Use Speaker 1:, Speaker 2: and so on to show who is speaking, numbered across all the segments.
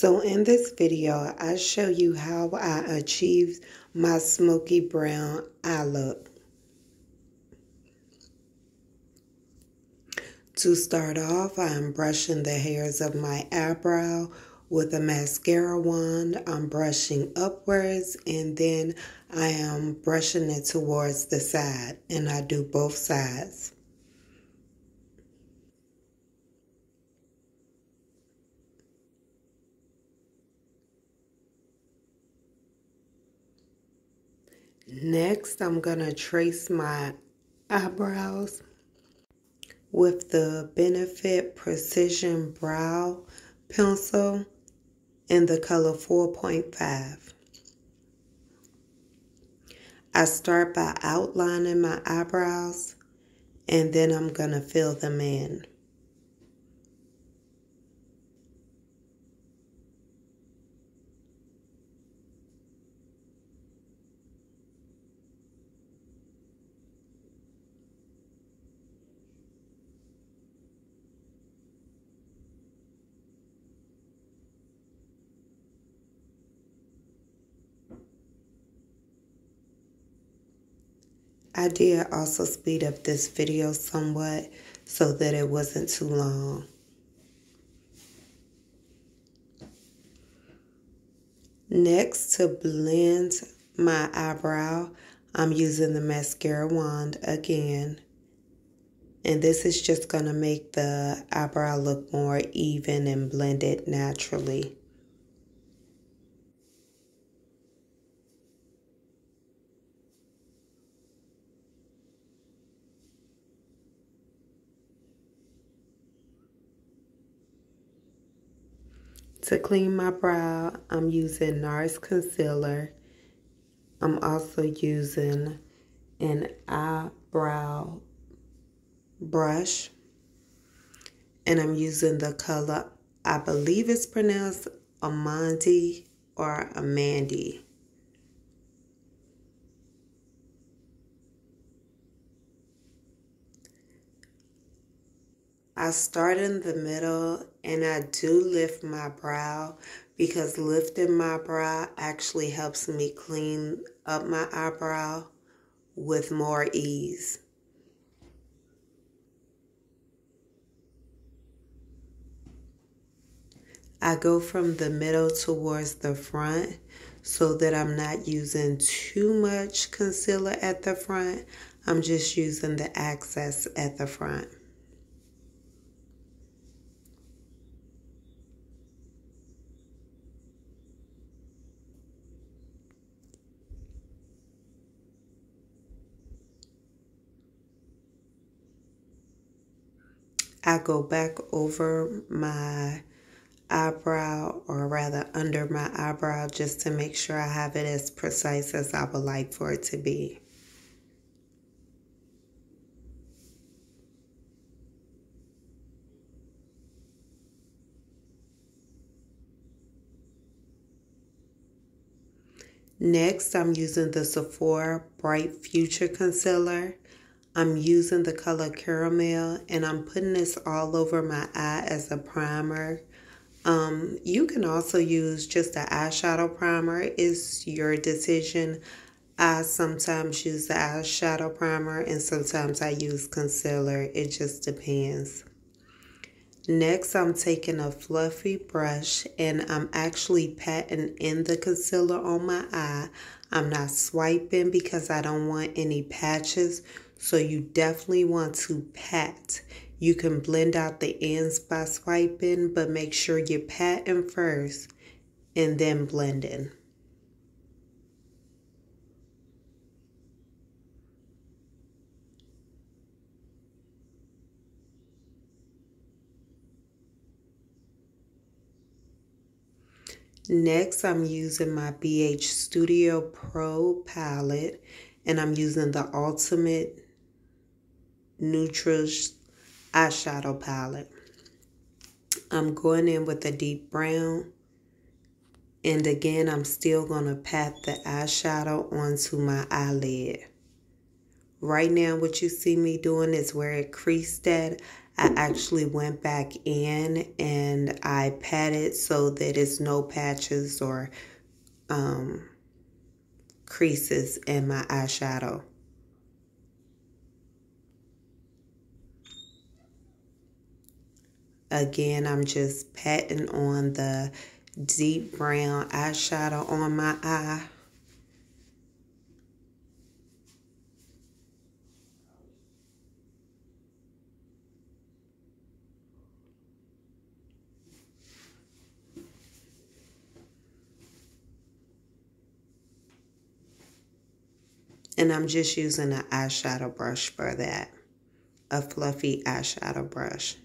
Speaker 1: So in this video, I show you how I achieved my smoky brown eye look. To start off, I'm brushing the hairs of my eyebrow with a mascara wand. I'm brushing upwards and then I am brushing it towards the side, and I do both sides. Next, I'm going to trace my eyebrows with the Benefit Precision Brow Pencil in the color 4.5. I start by outlining my eyebrows, and then I'm going to fill them in. I did also speed up this video somewhat so that it wasn't too long. Next, to blend my eyebrow, I'm using the mascara wand again. And this is just going to make the eyebrow look more even and blended naturally. To clean my brow, I'm using Nars concealer. I'm also using an eyebrow brush. And I'm using the color, I believe it's pronounced Amande or Amande. I start in the middle and I do lift my brow because lifting my brow actually helps me clean up my eyebrow with more ease. I go from the middle towards the front so that I'm not using too much concealer at the front. I'm just using the excess at the front. I go back over my eyebrow, or rather under my eyebrow, just to make sure I have it as precise as I would like for it to be. Next, I'm using the Sephora Bright Future Concealer. I'm using the color Caramel, and I'm putting this all over my eye as a primer. You can also use just an eyeshadow primer. It's your decision. I sometimes use the eyeshadow primer and sometimes I use concealer. It just depends. Next, I'm taking a fluffy brush and I'm actually patting in the concealer on my eye. I'm not swiping because I don't want any patches. So you definitely want to pat. You can blend out the ends by swiping, but make sure you're patting first and then blending. Next, I'm using my BH Studio Pro palette, and I'm using the Ultimate Neutral eyeshadow palette. I'm going in with a deep brown, and again I'm still going to pat the eyeshadow onto my eyelid. Right now what you see me doing is where it creased at, I actually went back in and I patted so that there's no patches or creases in my eyeshadow. Again, I'm just patting on the deep brown eyeshadow on my eye. And I'm just using an eyeshadow brush for that. A fluffy eyeshadow brush.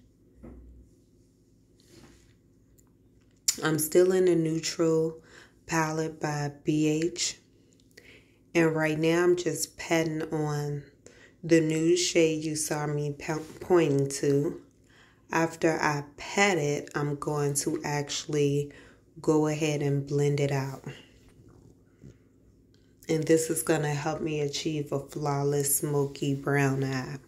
Speaker 1: I'm still in the neutral palette by BH. And right now I'm just patting on the nude shade you saw me pointing to. After I pat it, I'm going to actually go ahead and blend it out. And this is going to help me achieve a flawless smoky brown eye.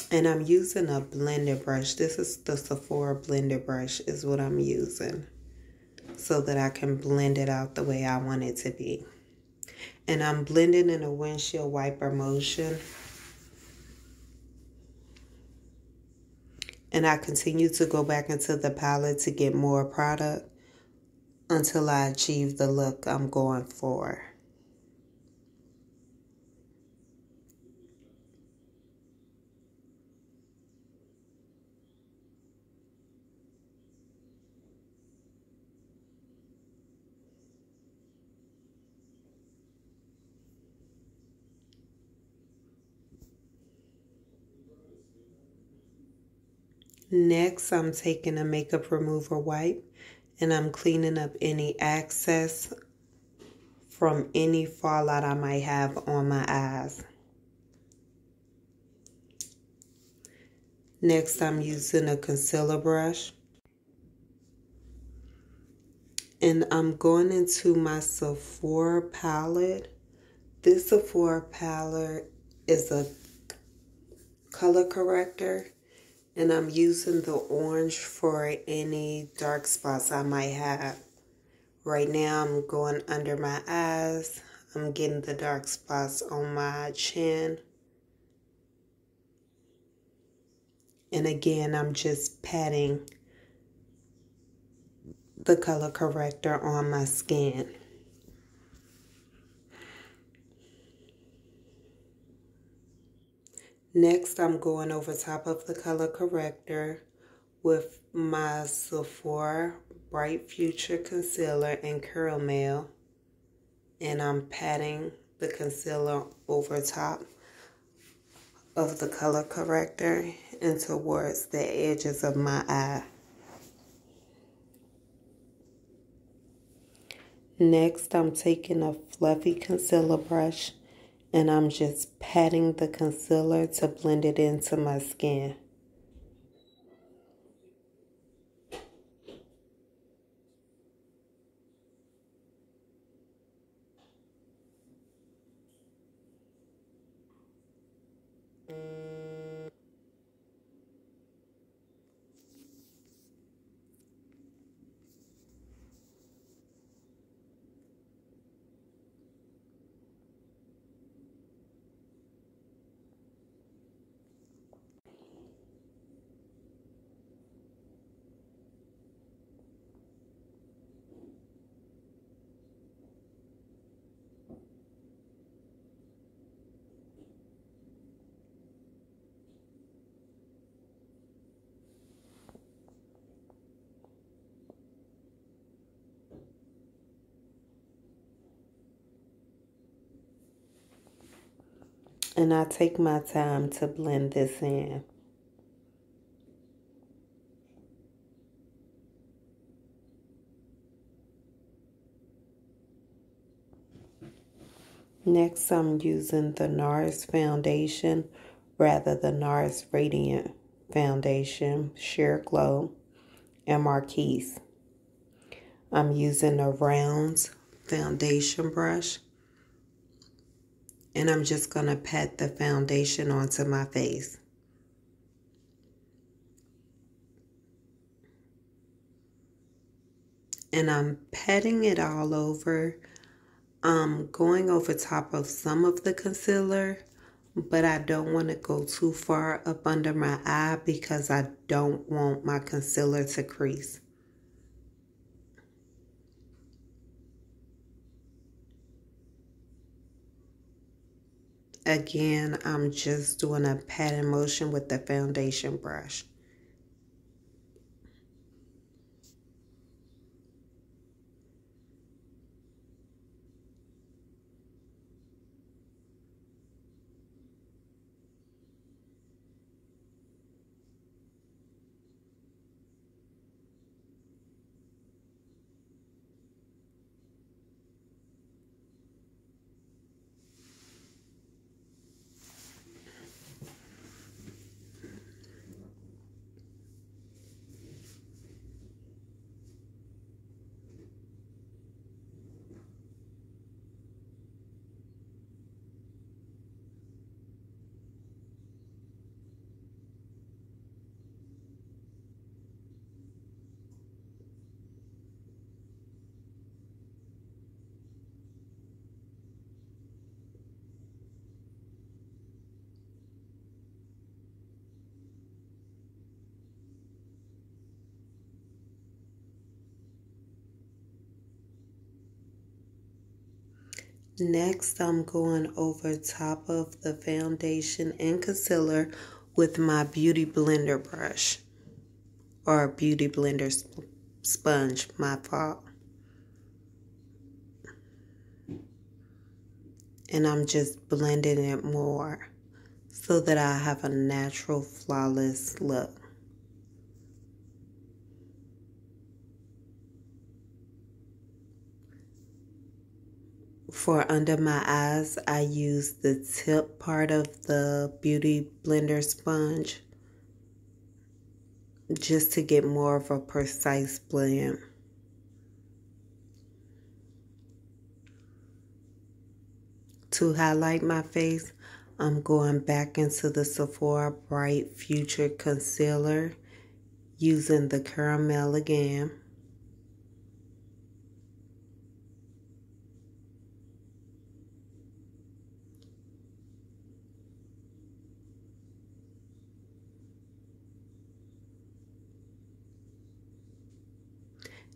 Speaker 1: And I'm using a blender brush. This is the Sephora blender brush is what I'm using, so that I can blend it out the way I want it to be. And I'm blending in a windshield wiper motion. And I continue to go back into the palette to get more product until I achieve the look I'm going for. Next, I'm taking a makeup remover wipe and I'm cleaning up any excess from any fallout I might have on my eyes. Next, I'm using a concealer brush. And I'm going into my Sephora palette. This Sephora palette is a color corrector. And I'm using the orange for any dark spots I might have. Right now, I'm going under my eyes. I'm getting the dark spots on my chin. And again, I'm just patting the color corrector on my skin. Next, I'm going over top of the color corrector with my Sephora Bright Future Concealer in Caramel. And I'm patting the concealer over top of the color corrector and towards the edges of my eye. Next, I'm taking a fluffy concealer brush and I'm just patting the concealer to blend it into my skin. And I take my time to blend this in. Next, I'm using the Nars foundation, rather the Nars Radiant Foundation, Sheer Glow, and Marquise. I'm using a round foundation brush. And I'm just going to pat the foundation onto my face. And I'm patting it all over. I'm going over top of some of the concealer, but I don't want to go too far up under my eye because I don't want my concealer to crease. Again, I'm just doing a patting motion with the foundation brush. Next, I'm going over top of the foundation and concealer with my Beauty Blender brush. Or Beauty Blender sponge, my fault. And I'm just blending it more so that I have a natural, flawless look. For under my eyes, I use the tip part of the Beauty Blender sponge just to get more of a precise blend. To highlight my face, I'm going back into the Sephora Bright Future Concealer using the caramel again.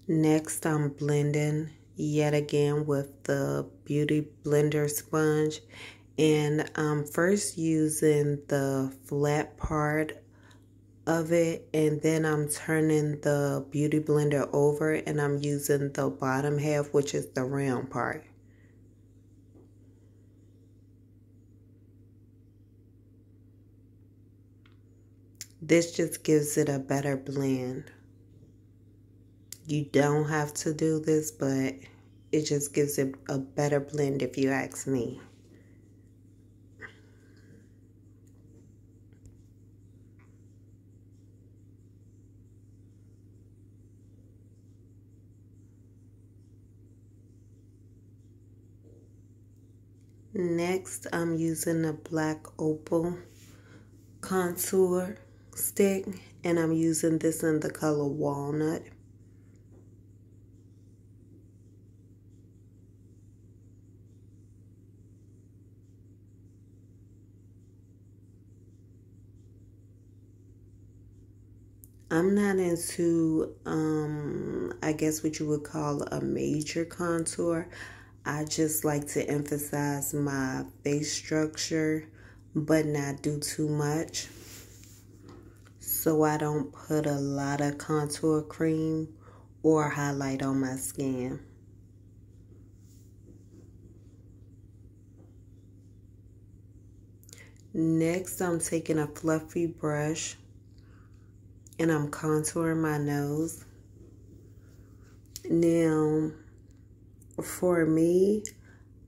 Speaker 1: Next, I'm blending yet again with the Beauty Blender sponge, and I'm first using the flat part of it, and then I'm turning the Beauty Blender over and I'm using the bottom half, which is the round part. This just gives it a better blend. You don't have to do this, but it just gives it a better blend if you ask me. Next, I'm using the black Opal contour stick, and I'm using this in the color Walnut. I'm not into, I guess what you would call a major contour. I just like to emphasize my face structure, but not do too much. So I don't put a lot of contour cream or highlight on my skin. Next, I'm taking a fluffy brush and I'm contouring my nose. Now, for me,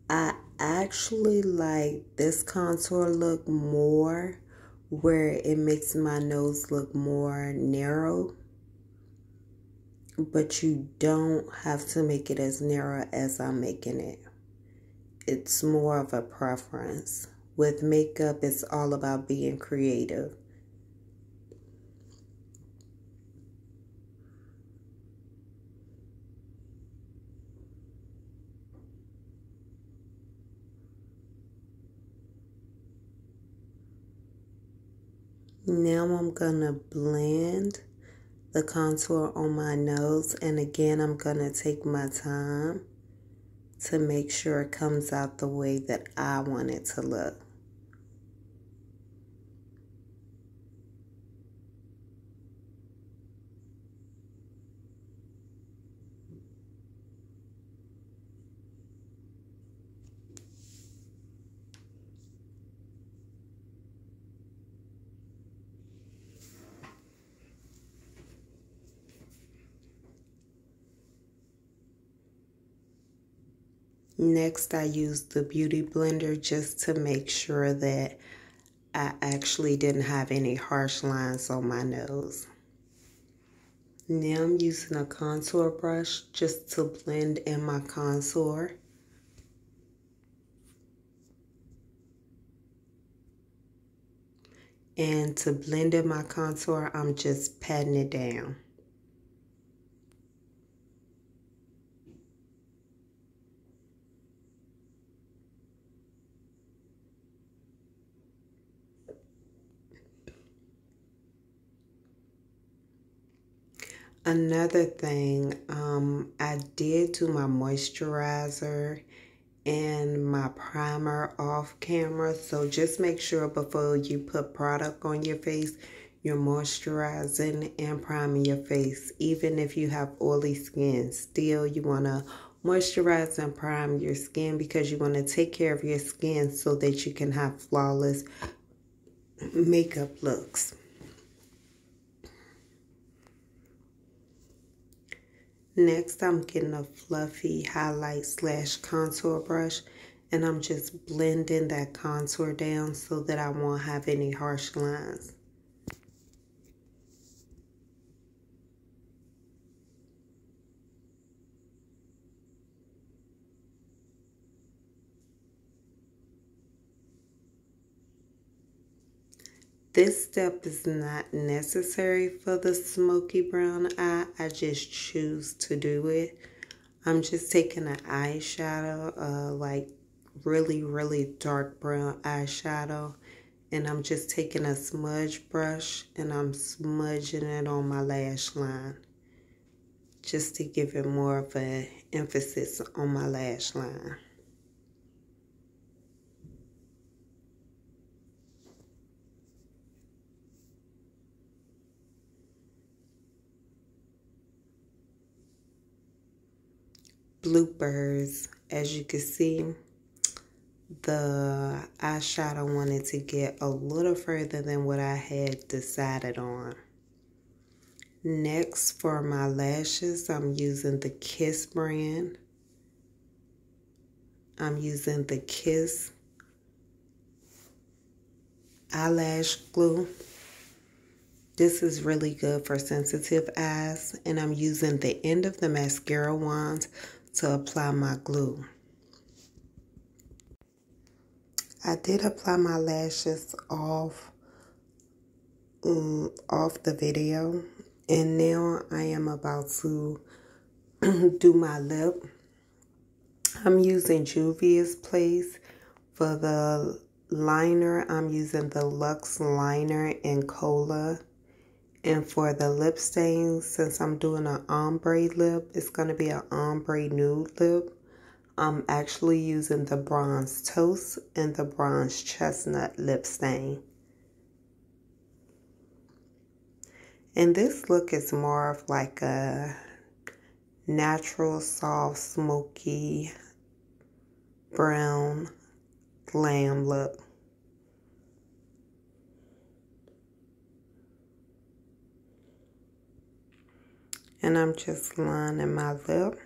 Speaker 1: I actually like this contour look more, where it makes my nose look more narrow. but you don't have to make it as narrow as I'm making it. It's more of a preference. With makeup, it's all about being creative. Now I'm gonna blend the contour on my nose, and again I'm gonna take my time to make sure it comes out the way that I want it to look. Next, I used the Beauty Blender just to make sure that I actually didn't have any harsh lines on my nose. Now I'm using a contour brush just to blend in my contour. And to blend in my contour, I'm just patting it down. Another thing, I did do my moisturizer and my primer off camera, so just make sure before you put product on your face, you're moisturizing and priming your face. Even if you have oily skin, still you want to moisturize and prime your skin because you want to take care of your skin so that you can have flawless makeup looks. Next, I'm getting a fluffy highlight / contour brush, and I'm just blending that contour down so that I won't have any harsh lines. This step is not necessary for the smoky brown eye. I just choose to do it. I'm just taking an eyeshadow, like really dark brown eyeshadow, and I'm just taking a smudge brush and I'm smudging it on my lash line just to give it more of an emphasis on my lash line. Bloopers, as you can see, the eyeshadow wanted to get a little further than what I had decided on. Next, for my lashes, I'm using the Kiss brand. I'm using the Kiss eyelash glue. This is really good for sensitive eyes, and I'm using the end of the mascara wand to apply my glue. I did apply my lashes off the video, and now I am about to do my lip. I'm using Juvias Place for the liner. I'm using the Luxe liner in Kola. And for the lip stains, since I'm doing an ombre lip, it's going to be an ombre nude lip. I'm actually using the Bronze Toast and the Bronze Chestnut lip stain. And this look is more of like a natural, soft, smoky, brown, glam look. And I'm just lining my lip.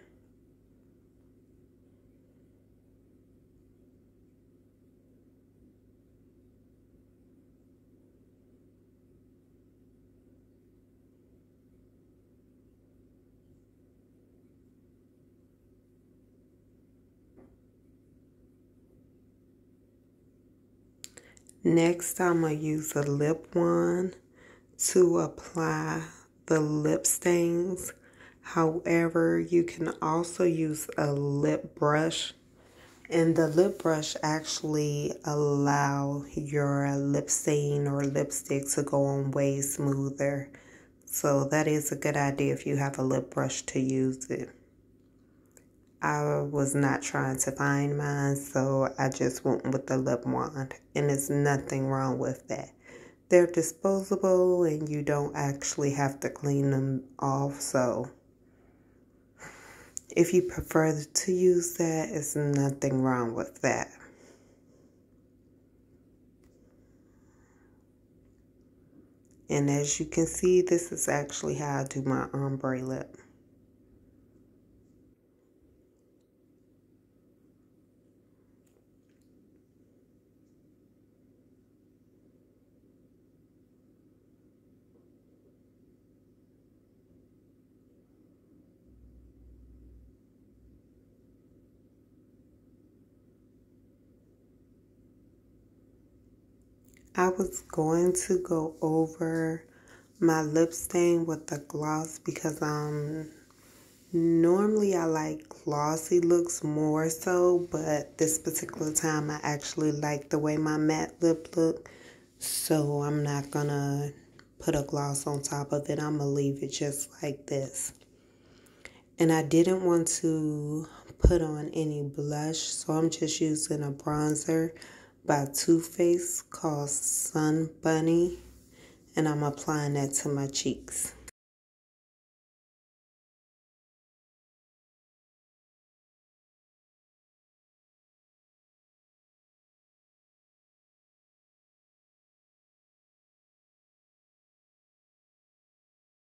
Speaker 1: Next, I'm going to use a lip wand to apply the lip stains. However, you can also use a lip brush. And the lip brush actually allow your lip stain or lipstick to go on way smoother. So that is a good idea if you have a lip brush to use it. I was not trying to find mine, so I just went with the lip wand. And there's nothing wrong with that. They're disposable and you don't actually have to clean them off. So if you prefer to use that, there's nothing wrong with that. And as you can see, this is actually how I do my ombre lip. I was going to go over my lip stain with the gloss because normally I like glossy looks more so, but this particular time I actually like the way my matte lip look, so I'm not gonna put a gloss on top of it. I'm gonna leave it just like this. And I didn't want to put on any blush, so I'm just using a bronzer by Too Faced called Sun Bunny, and I'm applying that to my cheeks.